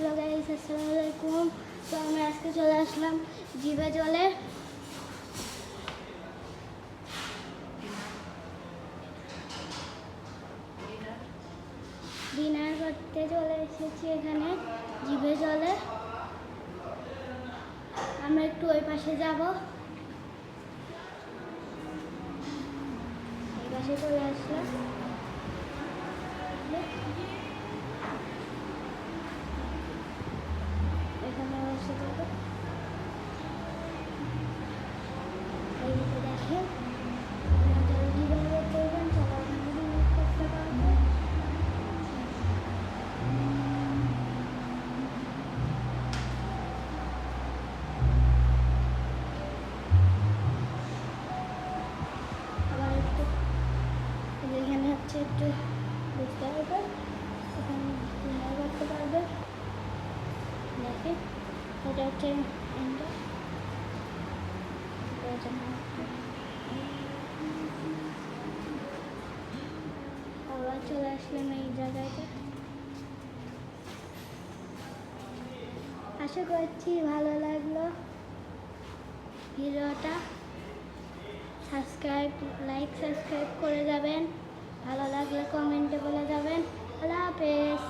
Hello guys, আসসালামু আলাইকুম। তো আমি আজকে চলে আসলাম জিভে জলে। ডিনার করতে চলে এসেছি এখানে জিভে জলে। আমরা একটু ওই পাশে যাব, এই পাশে চলে আসলাম। এখানে বসে যাবো। এই দিকে দেখেন, যারা জিভে করবেন তারা ওখানে করতে পারবে। আবার একটু এখানে হচ্ছে একটু বুঝতে পারবে, এখানে ডিনার করতে পারবে। দেখেন এটা হচ্ছে আবার চলে আসলাম এই জায়গাটা। আশা করছি ভালো লাগলো ভিডিওটা। সাবস্ক্রাইব করে যাবেন। ভালো লাগলে কমেন্টে বলে যাবেন। আল্লাহ হাফেজ।